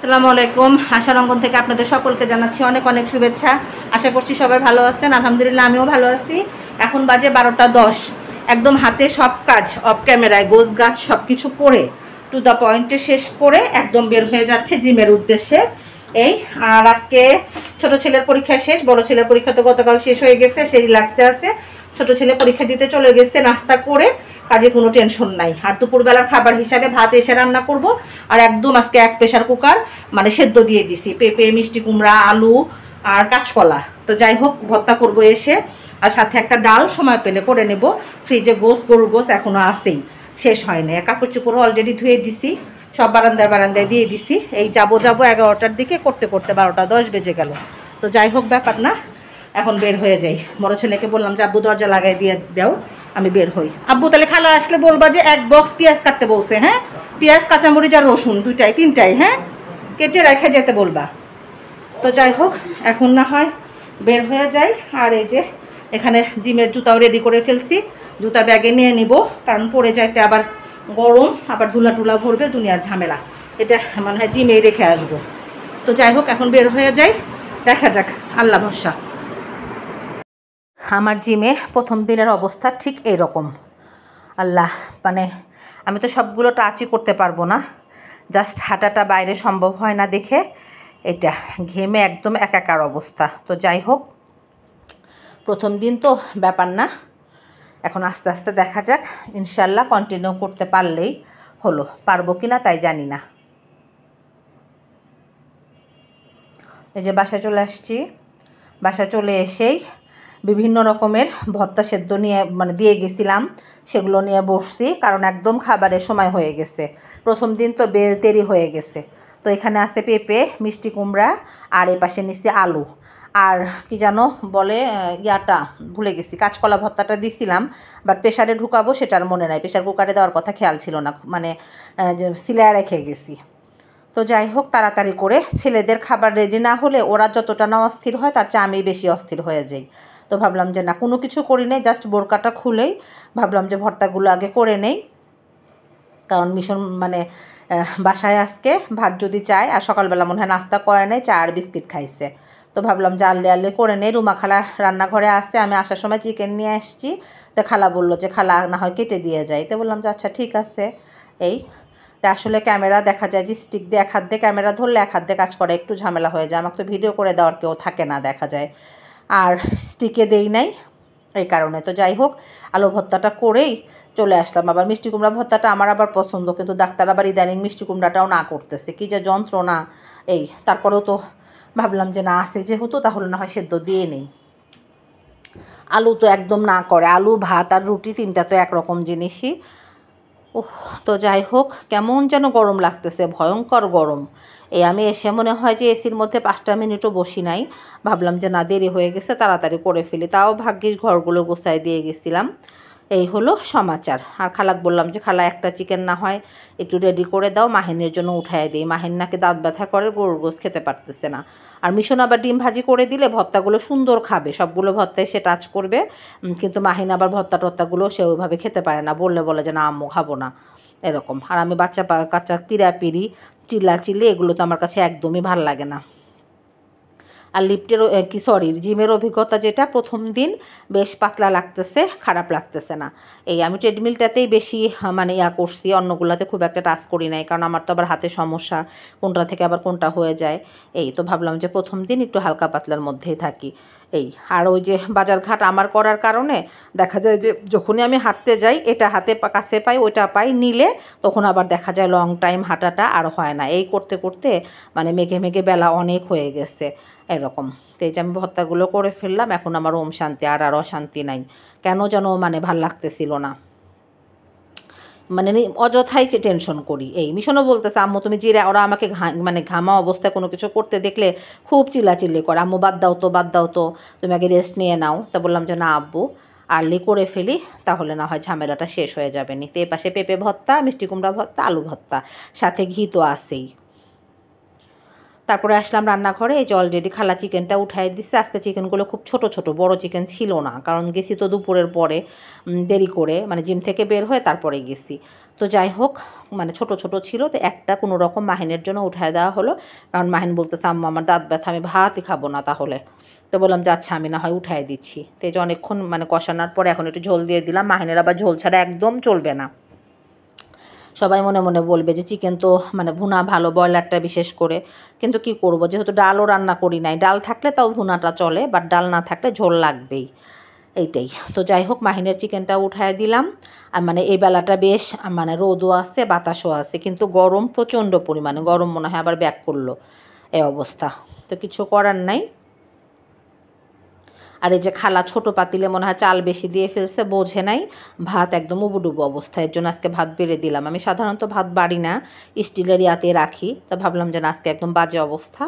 আসসালামু আলাইকুম। আশারঙ্গন থেকে আপনাদের সকলকে জানাচ্ছি অনেক অনেক শুভেচ্ছা। আশা করছি সবাই ভালো আছেন। আলহামদুলিল্লাহ আমিও ভালো আছি। এখন বাজে 12টা 10। একদম হাতে সব কাজ অফ ক্যামেরায় গোছ গাছ সব কিছু করে টু দ্য পয়েন্টে শেষ করে একদম বের হয়ে যাচ্ছে জিমের উদ্দেশ্যে। এই আর আজকে ছোট ছেলের পরীক্ষা শেষ, বড় ছেলের পরীক্ষা তো গতকাল শেষ হয়ে গেছে, সেই রিল্যাক্সে আছে। ছোট ছেলে পরীক্ষা দিতে চলে গেছে, নাস্তা করে কাজে কোনো টেনশন নাই। আর দুপুরবেলার খাবার হিসাবে ভাত এসে রান্না করব। আর একদম আজকে এক প্রেশার কুকার মানে সেদ্ধ দিয়ে দিছি পেঁপে, মিষ্টি কুমড়া, আলু আর কাঁচকলা। তো যাই হোক ভর্তা করব এসে, আর সাথে একটা ডাল সময় পেলে করে নেব। ফ্রিজে গরুর গোস এখনও আছেই, শেষ হয় না। কাপড় চোপড় অলরেডি ধুয়ে দিছি, সব বারান্দায় দিয়ে দিছি। এই যাবো 11টার দিকে, করতে করতে 12টা 10 বেজে গেল। তো যাই হোক ব্যাপার না, এখন বের হয়ে যাই। বড় ছেলেকে বললাম যে আব্বু দরজা লাগাই দিয়ে দাও, আমি বের হই। আব্বু তাহলে খালা আসলে বলবা যে 1 বক্স পেঁয়াজ কাটতে বলছে। হ্যাঁ, পেঁয়াজ, কাঁচামরিচ আর রসুন 2টাই 3টাই হ্যাঁ কেটে রেখে যেতে বলবা। তো যাই হোক এখন না হয় বের হয়ে যাই। আর এই যে এখানে জিমের জুতাও রেডি করে ফেলছি, জুতা ব্যাগে নিয়ে নিব, কারণ পরে যাইতে আবার গরম, আবার ধুলা টুলা ভরবে, দুনিয়ার ঝামেলা। এটা মনে হয় জিমেই রেখে আসবো। তো যাই হোক এখন বের হয়ে যাই, দেখা যাক, আল্লাহ ভরসা। আমার জিমে প্রথম দিনের অবস্থা ঠিক এইরকম। আল্লাহ, মানে আমি তো সবগুলো টাচই করতে পারবো না, জাস্ট হাঁটাটা বাইরে সম্ভব হয় না দেখে এটা ঘেমে একদম একাকার অবস্থা। তো যাই হোক প্রথম দিন তো ব্যাপার না, এখন আস্তে আস্তে দেখা যাক, ইনশাল্লাহ কন্টিনিউ করতে পারলেই হলো। পারবো কি না তাই জানি না। এই যে বাসায় চলে আসছি, বাসায় চলে এসেই বিভিন্ন রকমের ভর্তা সেদ্ধ নিয়ে দিয়ে গেছিলাম, সেগুলো নিয়ে বসছি, কারণ একদম খাবারের সময় হয়ে গেছে। প্রথম দিন তো বেশ দেরি হয়ে গেছে। তো এখানে আছে পেঁপে, মিষ্টি কুমড়া, আর এ পাশে নিচ্ছি আলু, আর কি জানো বলে ইয়াটা ভুলে গেছি, কাঁচকলা ভর্তাটা দিছিলাম, বাট প্রেশারে ঢুকাবো সেটার মনে নাই, প্রেশার কুকারে দেওয়ার কথা খেয়াল ছিল না, যে সিলায় রেখে গেছি। তো যাই হোক তাড়াতাড়ি করে, ছেলেদের খাবার রেডি না হলে ওরা যতটা না অস্থির হয় তার চেয়ে আমি বেশি অস্থির হয়ে যাই। তো ভাবলাম যে না, কোনো কিছু করি নেই, জাস্ট বোরকাটা খুলেই ভাবলাম যে ভর্তাগুলো আগে করে নেই, কারণ ভীষণ বাসায় আজকে ভাত যদি চায়, আর সকালবেলা মনে হয় নাস্তা করে নেই, চা আর বিস্কিট খাইছে। তো ভাবলাম যে আল্লে করে নেই। রুমা খালা রান্নাঘরে আসছে, আমি আসার সময় চিকেন নিয়ে আসছি। তো খালা বললো যে খালা না হয় কেটে দিয়ে যায়। তো বললাম যে আচ্ছা ঠিক আছে। এই আসলে ক্যামেরা দেখা যায় যে স্টিক দিয়ে এক হাত দিয়ে ক্যামেরা ধরলে এক হাত দিয়ে কাজ করে একটু ঝামেলা হয়ে যায়, আমাকে তো ভিডিও করে দেওয়ার কেউ থাকে না দেখা যায়, আর স্টিকে দেই নাই এই কারণে। তো যাই হোক আলু ভর্তাটা করেই চলে আসলাম। আবার মিষ্টি কুমড়া ভর্তাটা আমার আবার পছন্দ, কিন্তু ডাক্তার আবার ইদানিং মিষ্টি কুমড়াটাও না করতেছে, কী যে যন্ত্রণা। এই তারপরেও তো ভাবলাম যে না আসে যেহেতু তাহলে না হয় সেদ্ধ দিয়ে নেই। আলু তো একদম না করে, আলু ভাত আর রুটি 3টা তো একরকম জিনিসই। ওহ, তো যাই হোক কেমন যেন গরম লাগতেছে, ভয়ঙ্কর গরম। এই আমি এসে মনে হয় যে এসির মধ্যে 5টা মিনিটও বসি নাই। ভাবলাম যে না, দেরি হয়ে গেছে, তাড়াতাড়ি করে ফেলি, তাও ভাগ্যিস ঘরগুলো গোছায় দিয়ে গেছিলাম। এই হলো সমাচার। আর খালাক বললাম যে খালা একটা চিকেন না হয় একটু রেডি করে দাও, মাহিনের জন্য উঠাই দিই, মাহিন নাকি দাঁত ব্যথা করে, গরুর গোশ খেতে পারতেছে না। আর মিশন আবার ডিম ভাজি করে দিলে ভর্তাগুলো সুন্দর খাবে, সবগুলো ভর্তায় সে টাচ করবে, কিন্তু মাহিন আবার ভর্তা টর্তাগুলো সে ওইভাবে খেতে পারে না, বলে যে না আম্মু খাবো না এরকম। আর আমি কাচ্চা পিড়াপিড়ি চিল্লাচিল্লি এগুলো তো আমার কাছে একদমই ভাল লাগে না। আর জিমের অভিজ্ঞতা যেটা, প্রথম দিন বেশ পাতলা লাগতেছে, খারাপ লাগতেছে না। এই আমি ট্রেডমিলটাতেই বেশি করছি, অন্যগুলোতে খুব একটা টাচ করি নাই, কারণ আমার তো আবার হাতে সমস্যা, কোনটা থেকে আবার কোনটা হয়ে যায়। এই তো ভাবলাম যে প্রথম দিন একটু হালকা পাতলার মধ্যেই থাকি। এই আর ওই যে বাজারঘাট আমার করার কারণে দেখা যায় যে যখনই আমি হাঁটতে যাই, এটা হাতে কাছে পাই, ওইটা পাই নিলে, তখন আবার দেখা যায় লং টাইম হাঁটাটা আর হয় না। এই করতে করতে মেঘে মেঘে বেলা অনেক হয়ে গেছে এরকম। তো এই যে আমি ভর্তাগুলো করে ফেললাম, এখন আমার ওম শান্তি, আর অশান্তি নাই। কেন যেন ভাল লাগতেছিল না, অযথাই টেনশন করি। এই মিশনও বলতেছে আম্মু তুমি জিরা, ওরা আমাকে ঘামা অবস্থায় কোনো কিছু করতে দেখলে খুব চিল্লাচিল্লি করে, আম্মু বাদ দাও তো, তুমি আগে রেস্ট নিয়ে নাও। তা বললাম যে না আব্বু আর্লি করে ফেলি, তাহলে না হয় ঝামেলাটা শেষ হয়ে যাবে নি। তো এ পাশে পেঁপে ভর্তা, মিষ্টি কুমড়া ভর্তা, আলু ভর্তা, সাথে ঘি তো আছেই। তারপরে আসলাম রান্নাঘরে, এই যে অলরেডি খালা চিকেনটা উঠাই দিচ্ছে। আজকে চিকেনগুলো খুব ছোট ছোট, বড় চিকেন ছিল না, কারণ গেছি তো দুপুরের পরে, দেরি করে, জিম থেকে বের হয়ে তারপরে গেছি। তো যাই হোক মানে ছোট ছোট ছিল, তো একটা কোনো রকম মাহিনের জন্য উঠায় দেওয়া হলো, কারণ মাহিন বলতেছে আম্মু আমার দাঁত ব্যথা, আমি ভাতই খাবো না তাহলে। তো বললাম যে আচ্ছা আমি না হয় উঠাই দিচ্ছি। তো এই যে অনেকক্ষণ মানে কষানোর পরে এখন একটু ঝোল দিয়ে দিলাম। মাহিনের আবার ঝোল ছাড়া একদম চলবে না। সবাই মনে মনে বলবে যে চিকেন তো মানে ভুনা ভালো, ব্রয়লারটা বিশেষ করে, কিন্তু কি করব, যেহেতু ডালও রান্না করি নাই, ডাল থাকলে তাও ভুনাটা চলে, বাট ডাল না থাকলে ঝোল লাগবেই, এইটাই। তো যাই হোক মাহিনের চিকেনটা উঠায় দিলাম। আর মানে এই বেলাটা বেশ মানে রোদও আছে বাতাসও আছে, কিন্তু গরম প্রচণ্ড পরিমাণে, গরম মনে হয় আবার ব্যাক করলো, এই অবস্থা। তো কিছু করার নাই। আর এই যে খালা ছোট পাতিলে মনে হয় চাল বেশি দিয়ে ফেলছে, বোঝে নাই, ভাত একদম উবুডুবু অবস্থা, এর জন্য আজকে ভাত বেড়ে দিলাম। আমি সাধারণত ভাত বাড়ি না, স্টিলের ইয়াতে রাখি, তো ভাবলাম যে না আজকে একদম বাজে অবস্থা,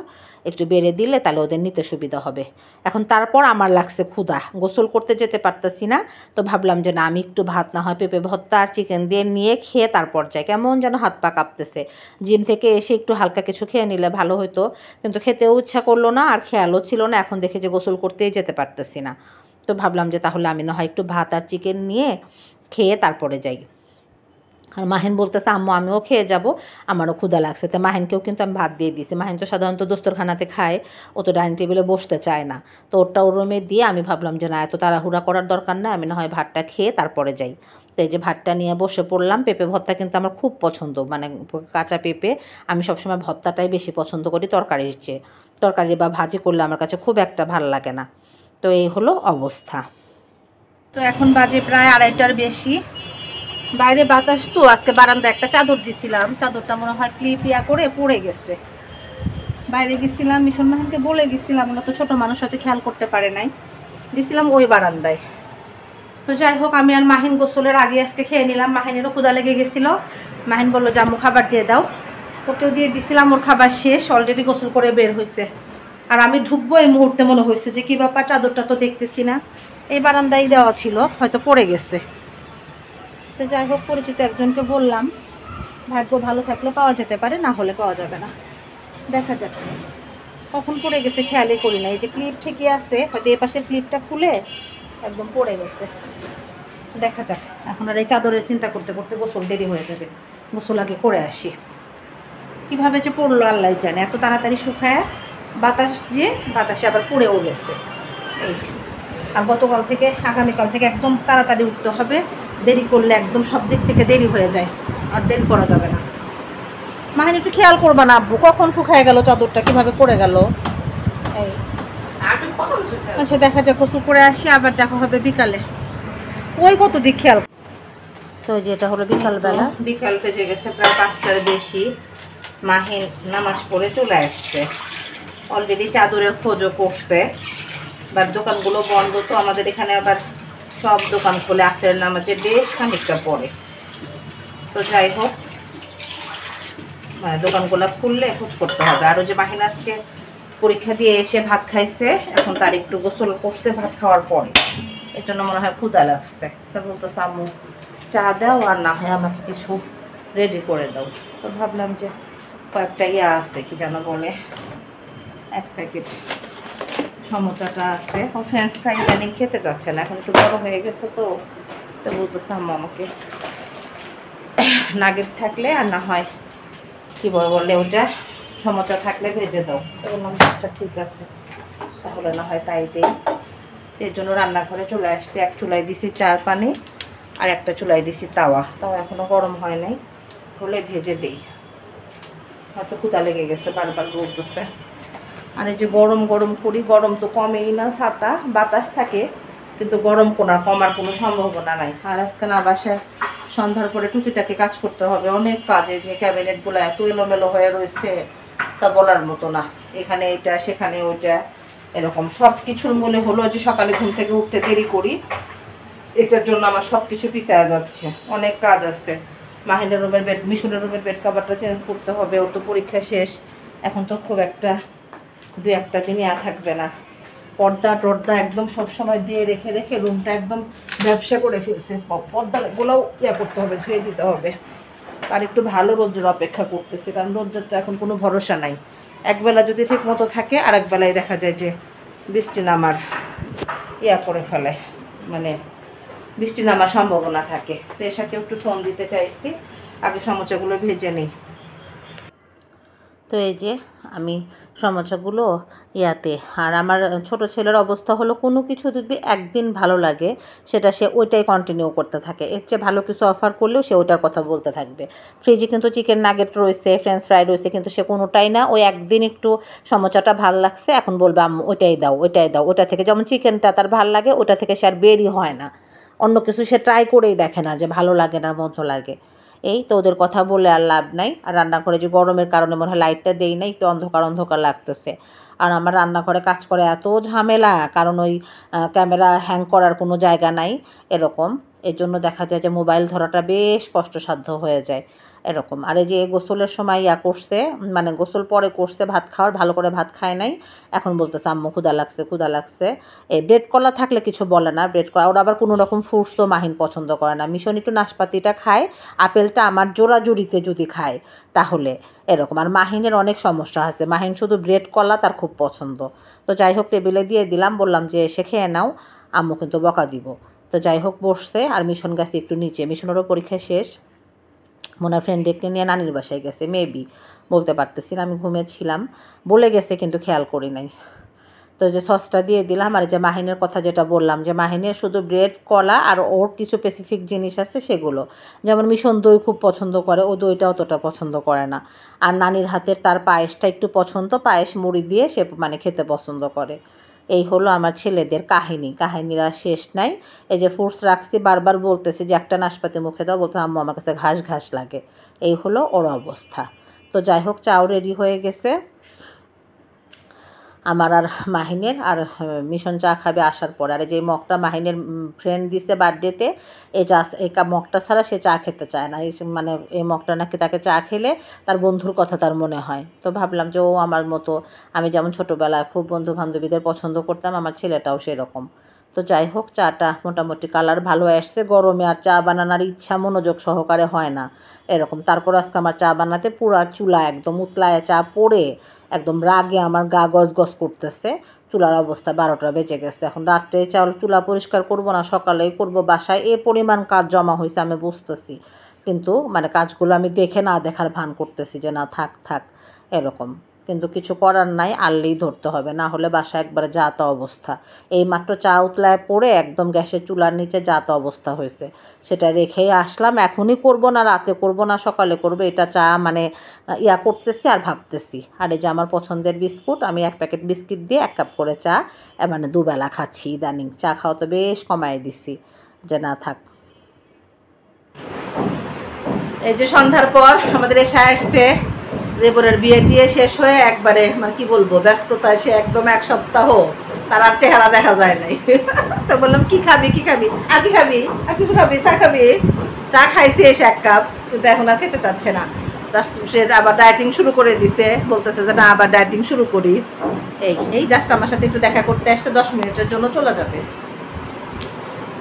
একটু বেড়ে দিলে তাহলে ওদের নিতে সুবিধা হবে। এখন তারপর আমার লাগছে ক্ষুধা, গোসল করতে যেতে পারতেছি না, তো ভাবলাম যে না আমি একটু ভাত না হয় পেঁপে ভর্তা আর চিকেন দিয়ে নিয়ে খেয়ে তারপর যাই, কেমন যেন হাত পা কাঁপতেছে। জিম থেকে এসে একটু হালকা কিছু খেয়ে নিলে ভালো হতো, কিন্তু খেতেও ইচ্ছা করলো না আর খেয়ালও ছিল না, এখন দেখে যে গোসল করতেই যেতে পারতেছি না। তো ভাবলাম যে তাহলে আমি না হয় একটু ভাত আর চিকেন নিয়ে খেয়ে তারপরে যাই। আর মাহিন বলতেছে আম্মু আমিও খেয়ে যাব, আমারও ক্ষুধা লাগছে। তো মাহিনকেও কিন্তু আমি ভাত দিয়ে দিয়েছি। মাহিন তো সাধারণত দোস্তরখানাতে খায়, ও তো ডাইনিং টেবিলে বসতে চায় না, তো ওরটা ওর রুমে দিয়ে আমি ভাবলাম যে না এত তাড়াহুড়া করার দরকার না, আমি না হয় ভাতটা খেয়ে তারপরে যাই। তো এই যে ভাতটা নিয়ে বসে পড়লাম। পেঁপে ভর্তা কিন্তু আমার খুব পছন্দ, মানে কাঁচা পেঁপে আমি সবসময় ভর্তাটাই বেশি পছন্দ করি তরকারির চেয়ে। তরকারি বা ভাজি করলে আমার কাছে খুব একটা ভাল লাগে না। তো এই হলো অবস্থা। তো এখন বাজে প্রায় 2:30টার বেশি, বাইরে বাতাস, তো আজকে বারান্দায় একটা চাদর দিছিলাম, চাদরটা মনে হয় ক্লিপ করে পড়ে গেছে। বাইরে গেছিলাম, মিশন মাহানকে বলে গেছিলাম, ওরা তো ছোটো মানুষ হয়তো খেয়াল করতে পারে নাই, দিছিলাম ওই বারান্দায়। তো যাই হোক আমি আর মাহিন গোসলের আগে আজকে খেয়ে নিলাম। মাহিনেরও ক্ষুধা লেগে গেছিলো, মাহিন বললো যে আম্মু খাবার দিয়ে দাও, ওকেও দিয়ে দিছিলাম, ওর খাবার শেষ, অলরেডি গোসল করে বের হয়েছে। আর আমি ঢুকবো এই মুহূর্তে মনে হয়েছে যে কী ব্যাপার, চাদরটা তো দেখতেছি না, এই বারান্দায় দেওয়া ছিল, হয়তো পড়ে গেছে। তো যাই হোক পরিচিত একজনকে বললাম, ভাগ্য ভালো থাকলে পাওয়া যেতে পারে, না হলে পাওয়া যাবে না, দেখা যাক। কখন পড়ে গেছে খেয়ালই করি না, এই যে ক্লিপ ঠিকই আছে, হয়তো এই পাশের ক্লিপটা খুলে একদম পড়ে গেছে, দেখা যাক। এখন আর এই চাদরের চিন্তা করতে করতে গোসল দেরি হয়ে যাবে, গোসল আগে করে আসি। কীভাবে যে পড়লো আল্লাহ জানে, এত তাড়াতাড়ি শুকায়, বাতাস যে বাতাসে আবার পড়েও গেছে এই। আর গতকাল থেকে আগামীকাল থেকে একদম তাড়াতাড়ি উঠতে হবে, দেরি করলে একদম সব দিক থেকে দেরি হয়ে যায়, আর দেরি করা যাবে না। মাহিন একটু খেয়াল করবা না আব্বু, কখন শুকায় গেল চাদরটা, কীভাবে পড়ে গেল এই। আচ্ছা দেখা যাক, গোসল করে আসি, আবার দেখা হবে বিকালে, ওই কত দিক খেয়াল। তো যেটা হলো বিকালবেলা, বিকাল বেজে গেছে প্রায় 5টার বেশি। মাহিন নামাজ পড়ে চলে আসছে, অলরেডি চাদরের খোঁজও করছে, বাট দোকানগুলো বন্ধ, তো আমাদের এখানে আবার সব দোকান খুলে আসরের নামাজে বেশ খানিকটা পরে। তো যাই হোক মানে দোকানগুলো খুললে খোঁজ করতে হবে। আরও যে মাহিন আজকে পরীক্ষা দিয়ে এসে ভাত খাইছে, এখন তার একটু গোসল করতে ভাত খাওয়ার পরে, এর জন্য মনে হয় ক্ষুধা লাগছে। তা বলতেছে আম্মু চা দাও, আর না হয় আমাকে কিছু রেডি করে দাও। তো ভাবলাম যে কয়েকটা ইয়া আছে, কি যেন বলে, 1 প্যাকেট সমোচাটা আছে, ও ফ্রেঞ্চ ফ্রাই ইদানিং খেতে যাচ্ছে না, এখন একটু বড় হয়ে গেছে, তো তো বলতেছে আম্মু আমাকে নাগেট থাকলে আর না হয় কী বলে ওটা সমোচা থাকলে ভেজে দাও। তো বললাম আচ্ছা ঠিক আছে, তাহলে না হয় তাই দেই। এর জন্য রান্নাঘরে চলে আসছি, এক চুলায় দিছি চার পানি, আর একটা চুলায় দিছি তাওয়া, তাও এখনও গরম হয় নাই, হলে ভেজে দিই। হয়তো ক্ষুধা লেগে গেছে, বারবার বলতেছে। আর এই যে গরম গরম করি, গরম তো কমেই না, ছাতা বাতাস থাকে, কিন্তু গরম কমার কোনো সম্ভাবনা নাই। আর আজকে না বাসায় সন্ধ্যার পরে টুকিটাকে কাজ করতে হবে, অনেক কাজে, যে ক্যাবিনেটগুলো এত এলোমেলো হয়ে রয়েছে তা বলার মতো না, এখানে এটা সেখানে ওইটা, এরকম সব কিছুর মূলে হলো যে সকালে ঘুম থেকে উঠতে দেরি করি, এটার জন্য আমার সব কিছু পিছায়া যাচ্ছে, অনেক কাজ আছে। মাহিনের রুমের বেড, মিশনের রুমের বেড কাভারটা চেঞ্জ করতে হবে, ওর তো পরীক্ষা শেষ, এখন তো খুব একটা 2-1টা দিনই থাকবে না। পর্দা টর্দা একদম সব সময় দিয়ে রেখে রেখে রুমটা একদম ব্যবসা করে ফেলছে, পর্দাগুলোও ইয়া করতে হবে, ধুয়ে দিতে হবে। আর একটু ভালো রোদ্রের অপেক্ষা করতেছে, কারণ রোদ্রের তো এখন কোনো ভরসা নাই, একবেলা যদি ঠিক মতো থাকে আর একবেলায় দেখা যায় যে বৃষ্টি নামার ইয়া করে ফেলে, মানে বৃষ্টি নামার সম্ভাবনা থাকে। তো এর সাথে একটু ফোন দিতে চাইছি, আগে সমোসাগুলো ভেজে নিই। তো এই যে আমি সমোসাগুলো ইয়াতে, আর আমার ছোট ছেলের অবস্থা হলো কোনো কিছু যদি একদিন ভালো লাগে সেটা সে ওইটাই কন্টিনিউ করতে থাকে, এর চেয়ে ভালো কিছু অফার করলেও সে ওইটার কথা বলতে থাকবে। ফ্রিজে কিন্তু চিকেন নাগেট রয়েছে, ফ্রেঞ্চ ফ্রাই রয়েছে, কিন্তু সে কোনোটাই না। ওই একদিন একটু সমোসাটা ভাল লাগছে, এখন বলবে আম্মু ওইটাই দাও, ওইটাই দাও। ওটা থেকে যেমন চিকেনটা তার ভাল লাগে, ওটা থেকে সে আর বেরই হয় না, অন্য কিছু সে ট্রাই করেই দেখে না যে ভালো লাগে না মন্দ লাগে। এই তো ওদের কথা বলে আর লাভ নাই। আর রান্নাঘরে যে গরমের কারণে মনে হয় লাইটটা দেই না, একটু অন্ধকার অন্ধকার লাগতেছে। আর আমার রান্নাঘরে কাজ করে এত ঝামেলা, কারণ ওই ক্যামেরা হ্যাং করার কোনো জায়গা নাই এরকম। এর জন্য দেখা যায় যে মোবাইল ধরাটা বেশ কষ্টসাধ্য হয়ে যায় এরকম। আর এই যে গোসলের সময় করছে, মানে গোসল পরে করছে ভাত খাওয়ার, ভালো করে ভাত খায় নাই, এখন বলতেছে আম্মু ক্ষুধা লাগছে ক্ষুধা লাগছে। এই ব্রেড কলা থাকলে কিছু বলে না, ব্রেড কলা ওরা আবার কোনো রকম ফ্রুটস তো মাহিন পছন্দ করে না। মিশন একটু নাশপাতিটা খায়, আপেলটা আমার জোড়াজুড়িতে যদি খায় তাহলে এরকম। আর মাহিনের অনেক সমস্যা আছে, মাহিন শুধু ব্রেড কলা তার খুব পছন্দ। তো যাই হোক টেবিলে দিয়ে দিলাম, বললাম যে এসে খেয়ে নাও, আম্মু কিন্তু বকা দিব। তো যাই হোক বসছে, আর মিশন গেছে একটু নিচে, মিশনেরও পরীক্ষা শেষ, মনে হয় ফ্রেন্ডকে নিয়ে নানির বাসায় গেছে মেবি, বলতে পারতেছি না, আমি ঘুমিয়েছিলাম, বলে গেছে কিন্তু খেয়াল করি নাই। তো যে সসটা দিয়ে দিলাম। আর যে মাহিনের কথা যেটা বললাম, যে মাহিনের শুধু ব্রেড কলা আর ওর কিছু স্পেসিফিক জিনিস আছে সেগুলো, যেমন মিশন দই খুব পছন্দ করে, ও দইটা অতটা পছন্দ করে না। আর নানির হাতের তার পায়েসটা একটু পছন্দ, পায়েস মুড়ি দিয়ে সে মানে খেতে পছন্দ করে। এই হলো আমার ছেলেদের কাহিনী, কাহিনীরা শেষ নাই। এই যে ফ্রুটস রাখছি, বারবার বলতেছে যে একটা নাশপাতি মুখে দাও, বলতে আম্মু আমার কাছে ঘাস ঘাস লাগে। এই হলো ওর অবস্থা। তো যাই হোক চাও রেডি হয়ে গেছে আমার আর মাহিনের। আর মিশন চা খাবে আসার পর। আর যে মগটা মাহিনের ফ্রেন্ড দিছে বার্থডেতে, এই চা, এই মগটা ছাড়া সে চা খেতে চায় না। এই মানে এই মগটা নাকি তাকে চা খেলে তার বন্ধুর কথা তার মনে হয়। তো ভাবলাম যে ও আমার মতো, আমি যেমন ছোটোবেলায় খুব বন্ধু বান্ধবীদের পছন্দ করতাম, আমার ছেলেটাও সেরকম। তো যাই হোক চাটা মোটামুটি কালার ভালো আসছে, গরমে আর চা বানানোর ইচ্ছা মনোযোগ সহকারে হয় না এরকম। তারপর আজকে আমার চা বানাতে পুরা চুলা একদম উতলায় চা পড়ে একদম রাগে আমার গা গজগজ করতেছে। চুলার অবস্থা 12টা বেজে গেছে। এখন রাত্রে চুলা পরিষ্কার করব না সকালেই করব, বাসায় এ পরিমাণ কাজ জমা হয়েছে আমি বুঝতেছি, কিন্তু মানে কাজগুলো আমি দেখে না দেখার ভান করতেছি যে না থাক থাক এরকম। কিন্তু কিছু করার নাই, আনলেই ধরতে হবে, না হলে বাসা একবারে যাতা অবস্থা। এই মাত্র চা উতলায় পড়ে একদম গ্যাসের চুলার নিচে যাতা অবস্থা হয়েছে, সেটা রেখেই আসলাম। এখনই করব না, রাতে করব না, সকালে করব, এটা চা মানে করতেছি আর ভাবতেছি। আর এই যে আমার পছন্দের বিস্কুট, আমি 1 প্যাকেট বিস্কিট দিয়ে 1 কাপ করে চা মানে দুবেলা খাচ্ছি ইদানিং। চা খাওয়া তো বেশ কমায় দিছি, যে না থাক। এই যে সন্ধ্যার পর আমাদের এসে আসছে দেবরের বিয়ে টিয়ে শেষ হয়ে একবারে মানে কি বলবো ব্যস্ততায় সে একদম 1 সপ্তাহ তার আর চেহারা দেখা যায় নাই। তো বললাম কি খাবি কি খাবি, আর কি খাবি, আর কিছু খাবি, চা খাবি। চা খাইছি এসে 1 কাপ, কিন্তু এখন আর খেতে চাচ্ছে না। জাস্ট সে আবার ডায়েটিং শুরু করে দিছে, বলতেছে যে না আবার ডায়েটিং শুরু করি। এই জাস্ট আমার সাথে একটু দেখা করতে আসছে, 10 মিনিটের জন্য চলে যাবে।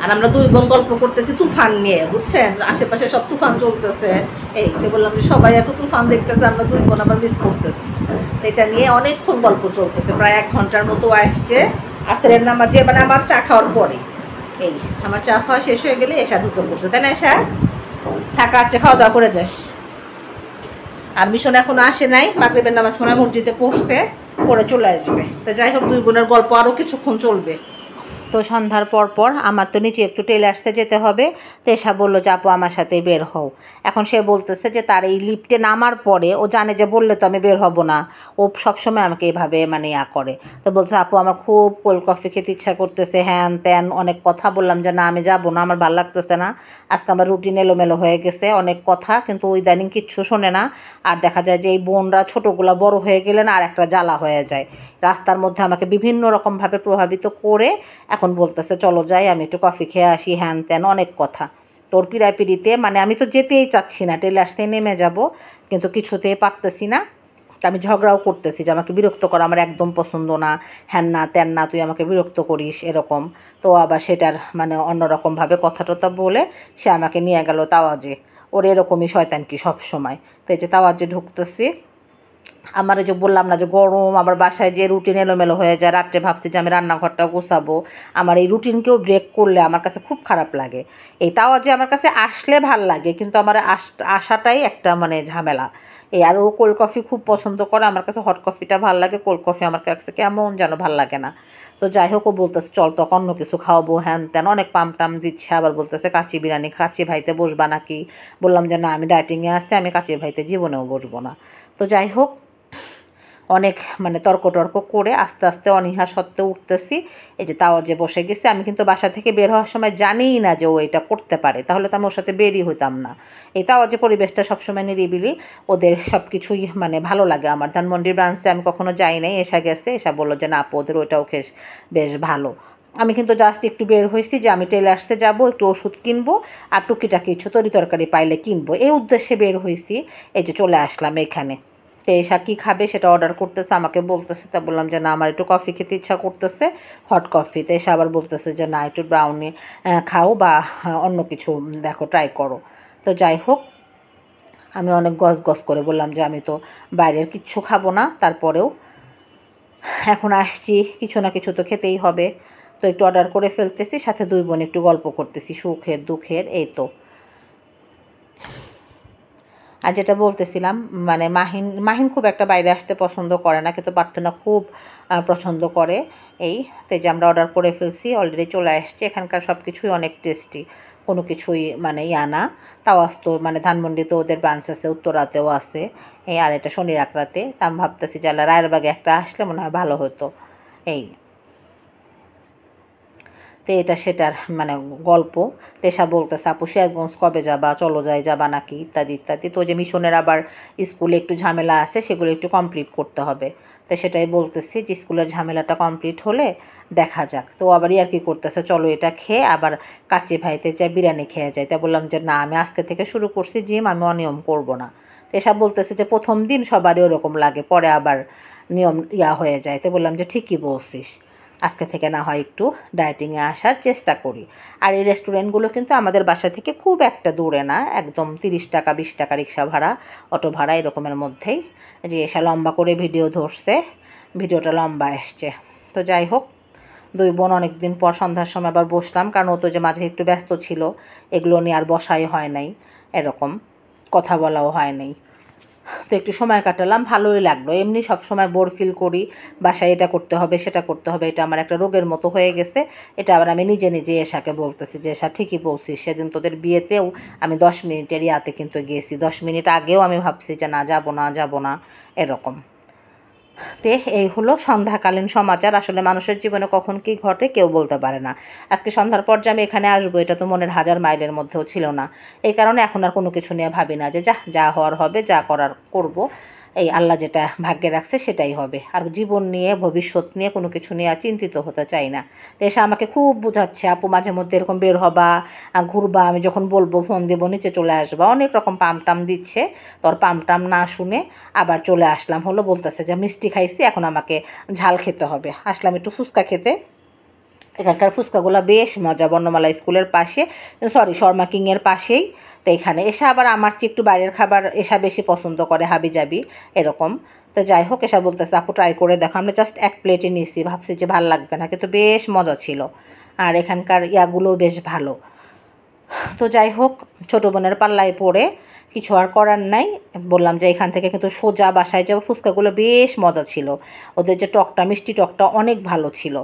আর আমরা 2 বোন গল্প করতেছি তুফান নিয়ে, বুঝছেন, আশেপাশে সব তুফান চলতেছে। এই বললাম যে সবাই এত তুফান দেখতেছে, আমরা 2 বোন আবার মিস করতেছি। এটা নিয়ে অনেকক্ষণ গল্প চলতেছে, প্রায় 1 ঘন্টার মতো আসছে। আসরের নামাজে মানে আমার চা খাওয়ার পরে, এই আমার চা খাওয়া শেষ হয়ে গেলে এসা ঢুকে পড়ছে, তাই না এসা থাকা আর খাওয়া দাওয়া করে যাস। আর মিশন এখনো আসে নাই, মাগরিবের নামাজ মনে হয় মসজিদে পড়তে, পরে চলে আসবে। তো যাই হোক 2 বোনের গল্প আরও কিছুক্ষণ চলবে। তো সন্ধ্যার পর আমার তো নিচে একটু টেলার্সে যেতে হবে। তো এসা বললো যে আপু আমার সাথে বের হও। এখন সে বলতেছে যে তার এই লিফটে নামার পরে ও জানে যে বললে তো আমি বের হব না, ও সবসময় আমাকে এইভাবে মানে করে। তো বলছে আপু আমার খুব কোল্ড কফি খেতে ইচ্ছা করতেছে, হ্যান ত্যান অনেক কথা। বললাম যে না আমি যাবো না, আমার ভালো লাগতেছে না, আজকে আমার রুটিন এলোমেলো হয়ে গেছে, অনেক কথা, কিন্তু ওই ইদানিং কিচ্ছু শোনে না। আর দেখা যায় যে এই বোনরা ছোটোগুলা বড় হয়ে গেলে না আর একটা জ্বালা হয়ে যায়, রাস্তার মধ্যে আমাকে বিভিন্ন রকমভাবে প্রভাবিত করে এখন বলতেছে চলো যাই, আমি একটু কফি খেয়ে আসি, হ্যান ত্যান অনেক কথা। তোর পিড়াপিড়িতে মানে আমি তো যেতেই চাচ্ছি না, টেলার্সে নেমে যাব, কিন্তু কিছুতেই পারতেছি না। আমি ঝগড়াও করতেছি যে আমাকে বিরক্ত করা আমার একদম পছন্দ না, হ্যান না ত্যান না, তুই আমাকে বিরক্ত করিস এরকম। তো আবার সেটার মানে অন্যরকমভাবে কথা টথা বলে সে আমাকে নিয়ে গেল তাওয়াজে। ওর এরকমই শয়তান কি সব সময়। তো এই যে তাওয়াজে ঢুকতেছি, আমার এই যে বললাম না যে গরম, আবার বাসায় যে রুটিন এলোমেলো হয়ে যায়, রাত্রে ভাবছি যে আমি রান্নাঘরটা গোছাবো, আমার এই রুটিনকেও ব্রেক করলে আমার কাছে খুব খারাপ লাগে। এই তাও যে আমার কাছে আসলে ভাল লাগে, কিন্তু আমার আসাটাই একটা মানে ঝামেলা। এই আর ও কোল্ড কফি খুব পছন্দ করে, আমার কাছে হট কফিটা ভাল লাগে, কোল্ড কফি আমার কাছে কেমন যেন ভাল লাগে না। তো যাই হোক, ও বলতেছে চল তখন অন্য কিছু খাওয়াবো, হ্যান ত্যান অনেক পাম টাম দিচ্ছে, আবার বলতেছে কাচ্চি বিরিয়ানি, কাচ্চি ভাইতে বসবা নাকি? বললাম যে না, আমি ডায়েটিংয়ে আসছি, আমি কাচ্চি ভাইতে জীবনেও বসবো না। তো যাই হোক, অনেক মানে তর্ক টর্ক করে আস্তে আস্তে অনীহা সত্ত্বেও উঠতেছি। এই যে তাওয়াজে বসে গেছি, আমি কিন্তু বাসা থেকে বের হওয়ার সময় জানিই না যে ও এটা করতে পারে, তাহলে তো আমি ওর সাথে বেরই হইতাম না। এই তাওয়াজে পরিবেশটা সবসময় নিরিবিলি, ওদের সব কিছুই মানে ভালো লাগে আমার। ধানমন্ডির ব্রাঞ্চে আমি কখনো যাই নাই, এসা গেছে, এসা বললো যে না আপু ওদের ওইটাও বেশ ভালো। আমি কিন্তু জাস্ট একটু বের হয়েছি যে আমি টেলার্সে যাব, একটু ওষুধ কিনবো আর টুকিটাকি কিছু তরি তরকারি পাইলে কিনবো, এই উদ্দেশ্যে বের হয়েছি। এই যে চলে আসলাম এখানে। তো এসা কী খাবে সেটা অর্ডার করতেছে, আমাকে বলতেছে, তা বললাম যে না আমার একটু কফি খেতে ইচ্ছা করতেছে, হট কফি। তো এসে আবার বলতেছে যে না একটু ব্রাউনি খাও বা অন্য কিছু দেখো ট্রাই করো। তো যাই হোক, আমি অনেক গস করে বললাম যে আমি তো বাইরের কিচ্ছু খাবো না, তারপরেও এখন আসছি, কিছু না কিছু তো খেতেই হবে। তো একটু অর্ডার করে ফেলতেছি, সাথে দুই বোন একটু গল্প করতেছি, সুখের দুঃখের, এই তো। আর যেটা বলতেছিলাম, মানে মাহিন মাহিন খুব একটা বাইরে আসতে পছন্দ করে না, কিন্তু প্রার্থনা খুব পছন্দ করে। এই তো যে আমরা অর্ডার করে ফেলছি, অলরেডি চলে আসছে। এখানকার সব কিছুই অনেক টেস্টি, কোনো কিছুই মানে না। তাও আসতো মানে ধানমন্ডিতে ওদের ব্রাঞ্চ আছে, উত্তরাতেও আছে, এই আর এটা শনি রাকরাতে। তা আমি ভাবতেছি যে রায়েরবাগে একটা আসলে মনে হয় ভালো হতো। এই তো এটা সেটার মানে গল্প। তেষা বলতেছে আপু সিরাজগঞ্জ কবে যাবা, চলো যাবা নাকি, ইত্যাদি ইত্যাদি। তো যে মিশনের আবার স্কুলে একটু ঝামেলা আছে, সেগুলো একটু কমপ্লিট করতে হবে। তো সেটাই বলতেছি যে স্কুলের ঝামেলাটা কমপ্লিট হলে দেখা যাক। তো আবার আর কি করতেছে, চলো এটা খেয়ে আবার কাচ্চি ভাইতে যাই, বিরিয়ানি খেয়ে যায়। তা বললাম যে না, আমি আজকে থেকে শুরু করছি জিম, আমি অনিয়ম করব না। তো এসব বলতেছে যে প্রথম দিন সবারই ওরকম লাগে, পরে আবার নিয়ম হয়ে যায়। তো বললাম যে ঠিকই বলছিস, আজকে থেকে না হয় একটু ডায়েটিংয়ে আসার চেষ্টা করি। আর এই রেস্টুরেন্টগুলো কিন্তু আমাদের বাসা থেকে খুব একটা দূরে না, একদম 30 টাকা 20 টাকা রিক্সা ভাড়া, অটো ভাড়া এরকমের মধ্যেই। যে এসে লম্বা করে ভিডিও ধরছে, ভিডিওটা লম্বা আসছে। তো যাই হোক, দুই বোন অনেক দিন পর সন্ধ্যার সময় আবার বসলাম, কারণ ও তো যে মাঝে একটু ব্যস্ত ছিল, এগুলো নিয়ে আর বসাই হয় নাই, এরকম কথা বলাও হয় নাই। তো একটু সময় কাটালাম, ভালোই লাগলো। এমনি সবসময় বোর ফিল করি, বাসায় এটা করতে হবে সেটা করতে হবে, এটা আমার একটা রোগের মতো হয়ে গেছে। এটা আবার আমি নিজে নিজে এশাকে বলতেছি যে এশা ঠিকই বলছিস, সেদিন তোদের বিয়েতেও আমি 10 মিনিটের কিন্তু গেছি, 10 মিনিট আগেও আমি ভাবছি যে না যাব না এরকম। তে এই হলো সন্ধ্যাকালীন সমাচার। আসলে মানুষের জীবনে কখন কী ঘটে কেউ বলতে পারে না। আজকে সন্ধ্যার পর যে আমি এখানে আসবো, এটা তো মনের 1000 মাইলের মধ্যেও ছিল না। এই কারণে এখন আর কোনো কিছু নিয়ে ভাবি না, যে যা হওয়ার হবে, যা করার করব। এই আল্লাহ যেটা ভাগ্যে রাখছে সেটাই হবে। আর জীবন নিয়ে, ভবিষ্যৎ নিয়ে কোনো কিছু নিয়ে আর চিন্তিত হতে চাই না। তো এসে আমাকে খুব বোঝাচ্ছে, আপু মাঝে মধ্যে এরকম বের হবা, ঘুরবা, আমি যখন বলবো ফোন দেবো, নিচে চলে আসবা, অনেক রকম পাম দিচ্ছে। তোর পাম না শুনে আবার চলে আসলাম, হলো বলতেছে যে মিষ্টি খাইছি, এখন আমাকে ঝাল খেতে হবে। আসলাম একটু ফুচকা খেতে। এখানকার ফুচকাগুলো বেশ মজা, বর্ণমালা স্কুলের পাশে, সরি শর্মা কিংয়ের পাশেই। তো এখানে এসে আবার আমার চেয়ে একটু বাইরের খাবার এসা বেশি পছন্দ করে, হাবি যাবি এরকম। তো যাই হোক, এসা বলতেছে আপু ট্রাই করে দেখো। আমরা জাস্ট এক প্লেটে নিয়েছি, ভাবছি যে ভালো লাগবে না, কিন্তু বেশ মজা ছিল। আর এখানকার ইয়াগুলোও বেশ ভালো। তো যাই হোক, ছোটো বোনের পাল্লায় পড়ে কিছু আর করার নাই। বললাম যে এখান থেকে কিন্তু সোজা বাসায় যাবো। ফুচকাগুলো বেশ মজা ছিল, ওদের যে টকটা, মিষ্টি টকটা অনেক ভালো ছিল।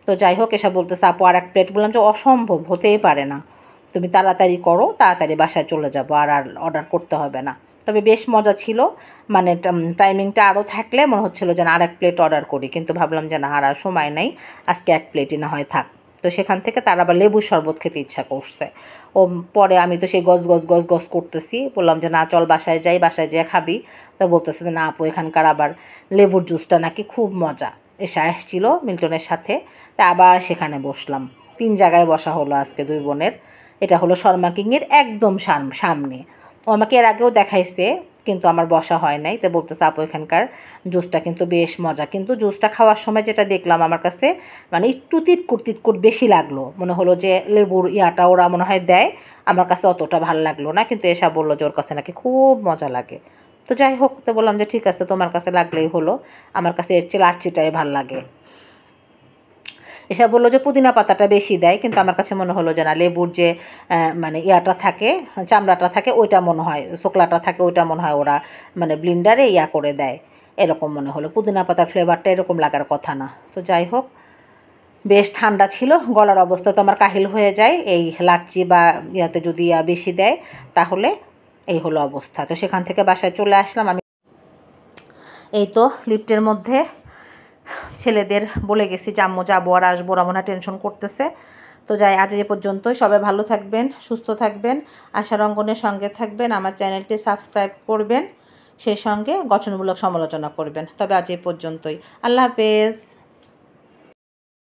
তো যাই হোক, এসব বলতেছে আপু আর এক প্লেট। বললাম যে অসম্ভব, হতেই পারে না, তুমি তাড়াতাড়ি করো, তাড়াতাড়ি বাসায় চলে যাবো, আর অর্ডার করতে হবে না। তবে বেশ মজা ছিল, মানে টাইমিংটা আরও থাকলে মনে হচ্ছিলো যে আর এক প্লেট অর্ডার করি, কিন্তু ভাবলাম যে না, আর সময় নাই, আজকে এক প্লেটই না হয় থাক। তো সেখান থেকে তার আবার লেবুর শরবত খেতে ইচ্ছা করছে। ও পরে আমি তো সেই গস করতেছি, বললাম যে না চল বাসায় যাই, বাসায় যেয়ে খাবি। তো বলতেছে যে না আপু এখানকার আবার লেবুর জুসটা নাকি খুব মজা। এসে আসছিল মিল্টনের সাথে, তা আবার সেখানে বসলাম। 3 জায়গায় বসা হলো আজকে দুই বোনের। এটা হলো শর্মা কিংয়ের একদম সামনে। ও আমাকে এর আগেও দেখাইছে, কিন্তু আমার বসা হয় নাই। তো বলতেছে আপু এখানকার জুসটা কিন্তু বেশ মজা, কিন্তু জুসটা খাওয়ার সময় যেটা দেখলাম আমার কাছে মানে একটু তিতকুট বেশি লাগলো, মনে হলো যে লেবুর ইয়াটা ওরা মনে হয় দেয়, আমার কাছে অতটা ভালো লাগলো না। কিন্তু এসা বললো যে ওর কাছে নাকি খুব মজা লাগে। তো যাই হোক, তো বললাম যে ঠিক আছে, তোমার কাছে লাগলেই হলো, আমার কাছে এর চেয়ে লাচ্ছিটাই ভাল লাগে। এসব বললো যে পুদিনা পাতাটা বেশি দেয়, কিন্তু আমার কাছে মনে হলো যে না, লেবুর যে মানে ইয়াটা থাকে, চামড়াটা থাকে, ওইটা মনে হয়, শোকলাটা থাকে, ওইটা মনে হয় ওরা মানে ব্লিন্ডারে ইয়া করে দেয়, এরকম মনে হলো। পুদিনা পাতার ফ্লেভারটা এরকম লাগার কথা না। তো যাই হোক, বেশ ঠান্ডা ছিল, গলার অবস্থা তো আমার কাহিল হয়ে যায় এই লাচ্ছি বা ইয়াতে যদি বেশি দেয়, তাহলে এই হলো অবস্থা। তো সেখান থেকে বাসায় চলে আসলাম আমি। এই তো লিফটের মধ্যে ছেলেদের বলে গেছি যে আম্মু যাবো আর আসবো, ওরা মনে হয় টেনশন করতেছে। তো যাই, আজ এ পর্যন্তই। সবাই ভালো থাকবেন, সুস্থ থাকবেন, আশার অঙ্গনের সঙ্গে থাকবেন, আমার চ্যানেলটি সাবস্ক্রাইব করবেন, সেই সঙ্গে গঠনমূলক সমালোচনা করবেন। তবে আজ এ পর্যন্তই। আল্লাহ হাফেজ।